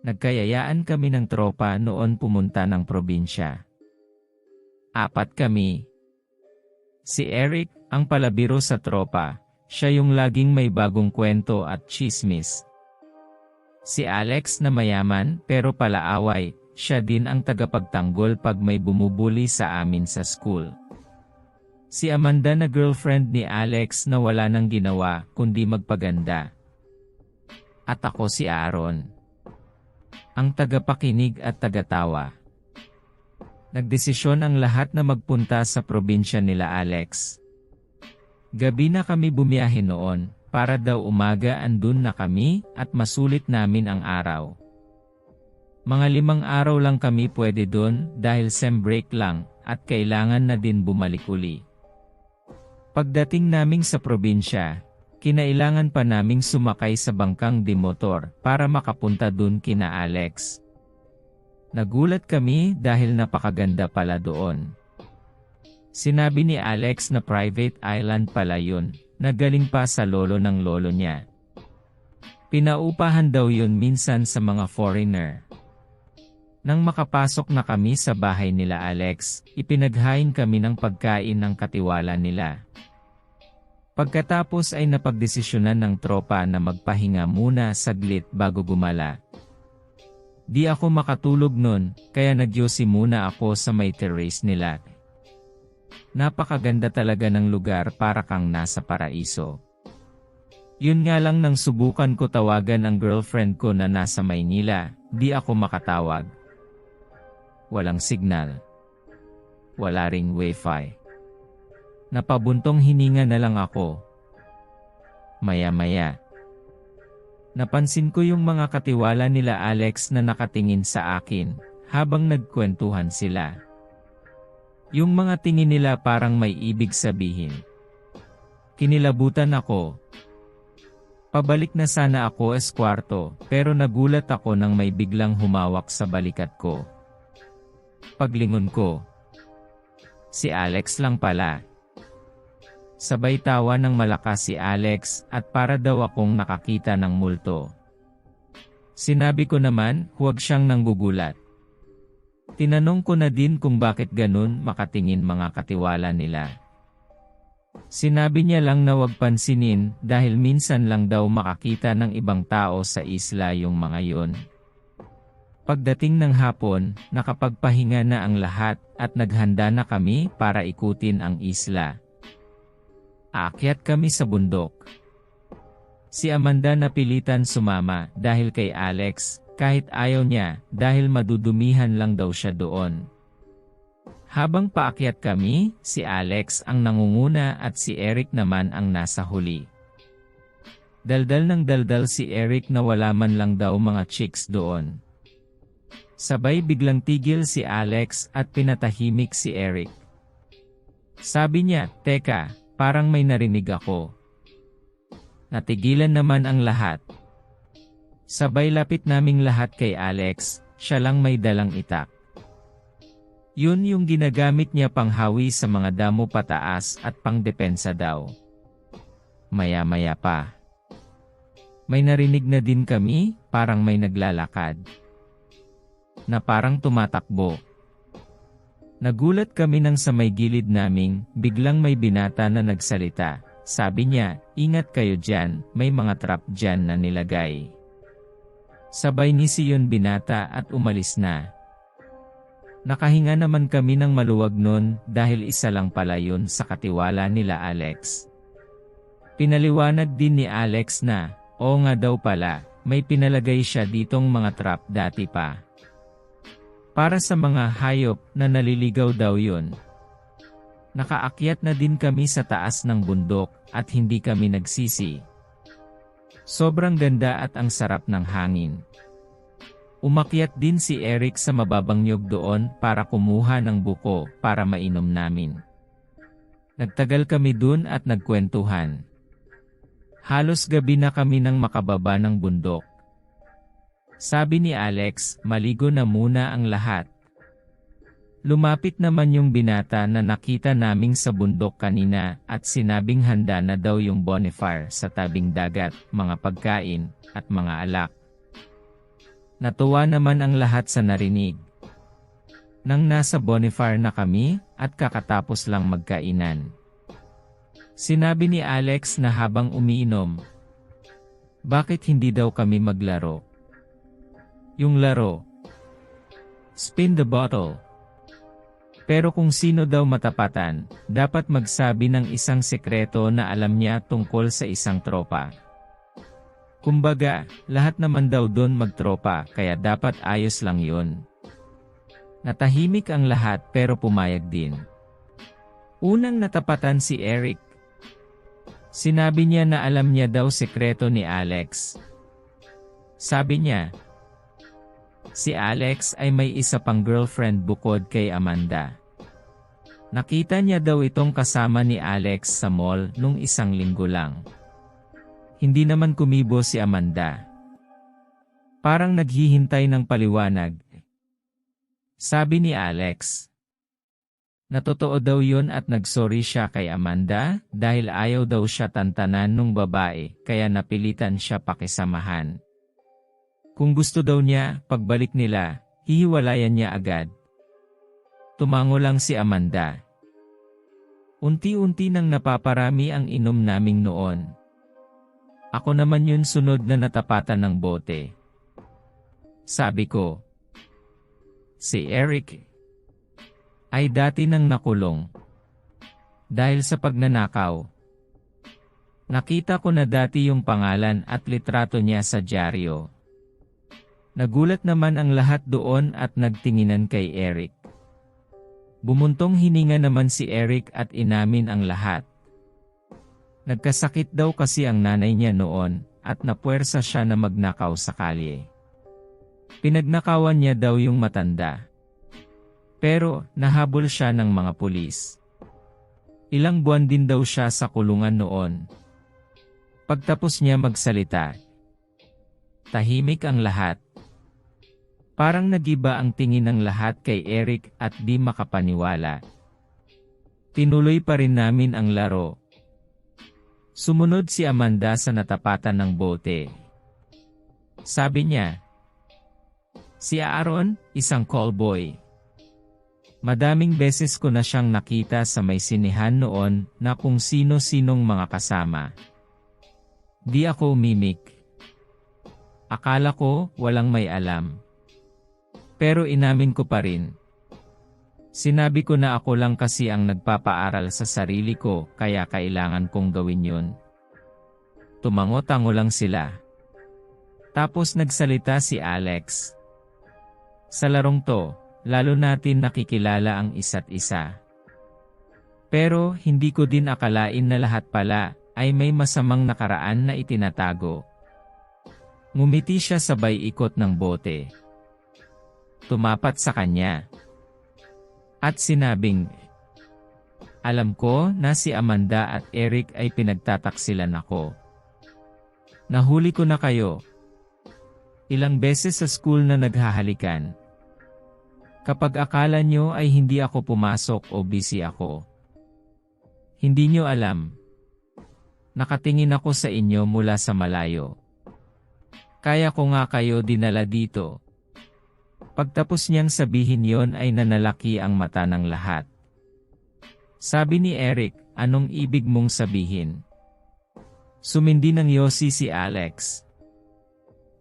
Nagkayayaan kami ng tropa noon pumunta ng probinsya. 4 kami. Si Eric, ang palabiro sa tropa, siya yung laging may bagong kwento at chismis. Si Alex na mayaman pero palaaway, siya din ang tagapagtanggol pag may bumubuli sa amin sa school. Si Amanda na girlfriend ni Alex na wala nang ginawa kundi magpaganda. At ako si Aaron, ang tagapakinig at tagatawa. Nagdesisyon ang lahat na magpunta sa probinsya nila Alex. Gabi na kami bumiyahe noon, para daw umaga andun na kami at masulit namin ang araw. Mga 5 araw lang kami pwede dun dahil sem break lang at kailangan na din bumalik uli. Pagdating naming sa probinsya, kinailangan pa naming sumakay sa bangkang demotor para makapunta dun kina Alex. Nagulat kami dahil napakaganda pala doon. Sinabi ni Alex na private island pala yun, na galing pa sa lolo ng lolo niya. Pinaupahan daw yun minsan sa mga foreigner. Nang makapasok na kami sa bahay nila Alex, ipinaghain kami ng pagkain ng katiwala nila. Pagkatapos ay napagdesisyonan ng tropa na magpahinga muna saglit bago gumala. Di ako makatulog nun, kaya nagyosi muna ako sa may terrace nila. Napakaganda talaga ng lugar, para kang nasa paraiso. Yun nga lang nang subukan ko tawagan ang girlfriend ko na nasa Maynila, di ako makatawag. Walang signal. Wala ring wifi. Napabuntong hininga na lang ako. Maya-maya, napansin ko yung mga katiwala nila Alex na nakatingin sa akin, habang nagkwentuhan sila. Yung mga tingin nila parang may ibig sabihin. Kinilabutan ako. Pabalik na sana ako sa kwarto, pero nagulat ako nang may biglang humawak sa balikat ko. Paglingon ko, si Alex lang pala. Sabay tawa ng malakas si Alex at para daw akong nakakita ng multo. Sinabi ko naman, huwag siyang nanggugulat. Tinanong ko na din kung bakit ganun makatingin mga katiwala nila. Sinabi niya lang na huwag pansinin dahil minsan lang daw makakita ng ibang tao sa isla yung mga yun. Pagdating ng hapon, nakapagpahinga na ang lahat at naghanda na kami para ikutin ang isla. Aakyat kami sa bundok. Si Amanda napilitan sumama dahil kay Alex, kahit ayaw niya dahil madudumihan lang daw siya doon. Habang paakyat kami, si Alex ang nangunguna at si Eric naman ang nasa huli. Daldal ng daldal si Eric na wala man lang daw mga chicks doon. Sabay biglang tigil si Alex at pinatahimik si Eric. Sabi niya, "Teka, parang may narinig ako." Natigilan naman ang lahat. Sabay lapit naming lahat kay Alex, siya lang may dalang itak. Yun yung ginagamit niya panghawi sa mga damo pataas at pangdepensa daw. Maya-maya pa, may narinig na din kami, parang may naglalakad. Na parang tumatakbo. Nagulat kami nang sa may gilid naming, biglang may binata na nagsalita. Sabi niya, "Ingat kayo dyan, may mga trap dyan na nilagay." Sabay nisi yun binata at umalis na. Nakahinga naman kami ng maluwag nun dahil isa lang pala yun sa katiwala nila Alex. Pinaliwanag din ni Alex na, oo nga daw pala, may pinalagay siya ditong mga trap dati pa. Para sa mga hayop na naliligaw daw yun. Nakaakyat na din kami sa taas ng bundok at hindi kami nagsisi. Sobrang ganda at ang sarap ng hangin. Umakyat din si Eric sa mababang nyug doon para kumuha ng buko para mainom namin. Nagtagal kami dun at nagkwentuhan. Halos gabi na kami nang makababa ng bundok. Sabi ni Alex, maligo na muna ang lahat. Lumapit naman yung binata na nakita naming sa bundok kanina at sinabing handa na daw yung bonfire sa tabing dagat, mga pagkain, at mga alak. Natuwa naman ang lahat sa narinig. Nang nasa bonfire na kami, at kakatapos lang magkainan, sinabi ni Alex na habang umiinom, bakit hindi daw kami maglaro? Yung laro, spin the bottle. Pero kung sino daw matapatan, dapat magsabi ng isang sekreto na alam niya tungkol sa isang tropa. Kumbaga, lahat naman daw doon magtropa, kaya dapat ayos lang yun. Natahimik ang lahat pero pumayag din. Unang natapatan si Eric. Sinabi niya na alam niya daw sekreto ni Alex. Sabi niya, si Alex ay may isa pang girlfriend bukod kay Amanda. Nakita niya daw itong kasama ni Alex sa mall nung isang linggo lang. Hindi naman kumibo si Amanda. Parang naghihintay ng paliwanag. Sabi ni Alex, na totoo daw yun at nagsorry siya kay Amanda dahil ayaw daw siya tantanan nung babae kaya napilitan siya pakisamahan. Kung gusto daw niya, pagbalik nila, hihiwalayan niya agad. Tumango lang si Amanda. Unti-unti nang napaparami ang inom naming noon. Ako naman yun sunod na natapatan ng bote. Sabi ko, si Eric ay dati nang nakulong dahil sa pagnanakaw. Nakita ko na dati yung pangalan at litrato niya sa dyaryo. Nagulat naman ang lahat doon at nagtinginan kay Eric. Bumuntong hininga naman si Eric at inamin ang lahat. Nagkasakit daw kasi ang nanay niya noon at napuwersa siya na magnakaw sa kalye. Pinagnakawan niya daw yung matanda. Pero, nahabol siya ng mga pulis. Ilang buwan din daw siya sa kulungan noon. Pagtapos niya magsalita, tahimik ang lahat. Parang nagiba ang tingin ng lahat kay Eric at di makapaniwala. Tinuloy pa rin namin ang laro. Sumunod si Amanda sa natapatan ng bote. Sabi niya, si Aaron, isang callboy. Madaming beses ko na siyang nakita sa may sinihan noon na kung sino-sinong mga kasama. Di ako umimik. Akala ko walang may alam. Pero inamin ko pa rin. Sinabi ko na ako lang kasi ang nagpapaaral sa sarili ko kaya kailangan kong gawin yun. Tumango-tango lang sila. Tapos nagsalita si Alex. Sa larong to, lalo natin nakikilala ang isa't isa. Pero hindi ko din akalain na lahat pala ay may masamang nakaraan na itinatago. Ngumiti siya sabay ikot ng bote. Tumapat sa kanya. At sinabing, alam ko na si Amanda at Eric ay pinagtataksilan ako. Nahuli ko na kayo. Ilang beses sa school na naghahalikan. Kapag akala nyo ay hindi ako pumasok o busy ako. Hindi nyo alam. Nakatingin ako sa inyo mula sa malayo. Kaya ko nga kayo dinala dito. Pagtapos niyang sabihin yon ay nanalaki ang mata ng lahat. Sabi ni Eric, anong ibig mong sabihin? Sumindi ng yosi si Alex.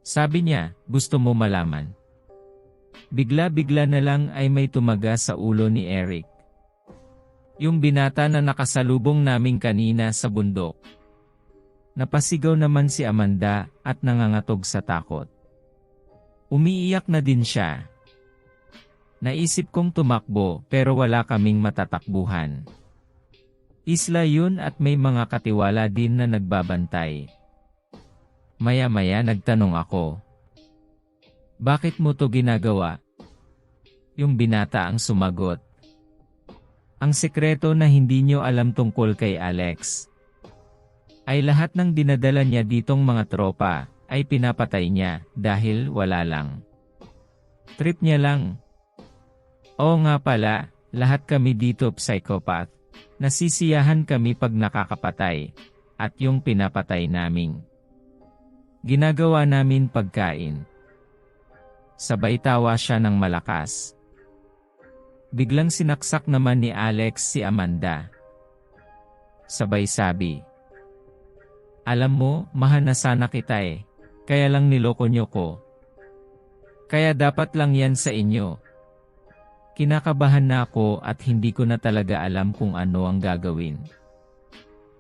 Sabi niya, gusto mo malaman? Bigla-bigla na lang ay may tumaga sa ulo ni Eric. Yung binata na nakasalubong naming kanina sa bundok. Napasigaw naman si Amanda at nangangatog sa takot. Umiiyak na din siya. Naisip kong tumakbo pero wala kaming matatakbuhan. Isla yun at may mga katiwala din na nagbabantay. Maya-maya nagtanong ako. Bakit mo to ginagawa? Yung binata ang sumagot. Ang sekreto na hindi nyo alam tungkol kay Alex ay lahat ng dinadala niya ditong mga tropa ay pinapatay niya dahil wala lang. Trip niya lang. Oo nga pala, lahat kami dito psychopath. Nasisiyahan kami pag nakakapatay at yung pinapatay naming ginagawa namin pagkain. Sabay tawa siya ng malakas. Biglang sinaksak naman ni Alex si Amanda. Sabay sabi, "Alam mo, mahal na sana kita eh. Kaya lang niloko niyo ko. Kaya dapat lang yan sa inyo." Kinakabahan na ako at hindi ko na talaga alam kung ano ang gagawin.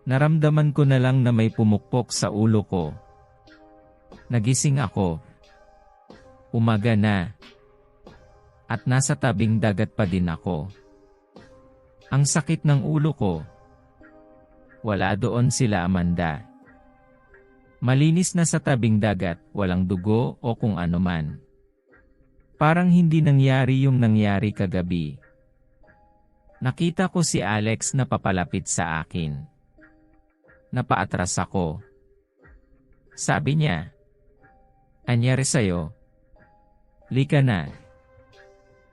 Naramdaman ko na lang na may pumukpok sa ulo ko. Nagising ako. Umaga na. At nasa tabing dagat pa din ako. Ang sakit ng ulo ko. Wala doon sila Amanda. Malinis na sa tabing dagat, walang dugo o kung ano man. Parang hindi nangyari yung nangyari kagabi. Nakita ko si Alex na papalapit sa akin. Napaatras ako. Sabi niya, "Anyari sa'yo? Lika na.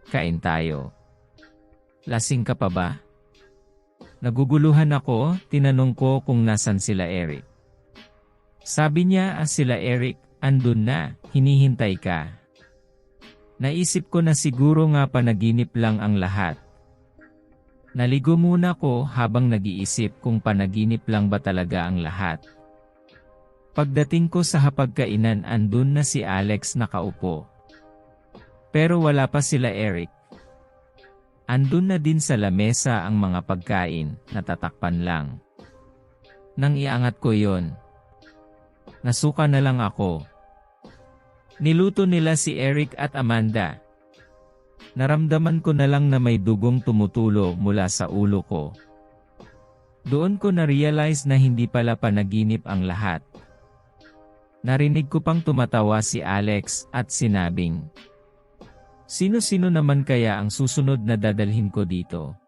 Kain tayo." "Lasing ka pa ba?" Naguguluhan ako, tinanong ko kung nasan sila Eric. Sabi niya, sila Eric, andun na, hinihintay ka." Naisip ko na siguro nga panaginip lang ang lahat. Naligo muna ko habang nag-iisip kung panaginip lang ba talaga ang lahat. Pagdating ko sa hapagkainan, andun na si Alex nakaupo. Pero wala pa sila Eric. Andun na din sa lamesa ang mga pagkain, natatakpan lang. Nang iangat ko yon, nasuka na lang ako. Niluto nila si Eric at Amanda. Naramdaman ko na lang na may dugong tumutulo mula sa ulo ko. Doon ko na-realize na hindi pala panaginip ang lahat. Narinig ko pang tumatawa si Alex at sinabing, "Sino-sino naman kaya ang susunod na dadalhin ko dito?"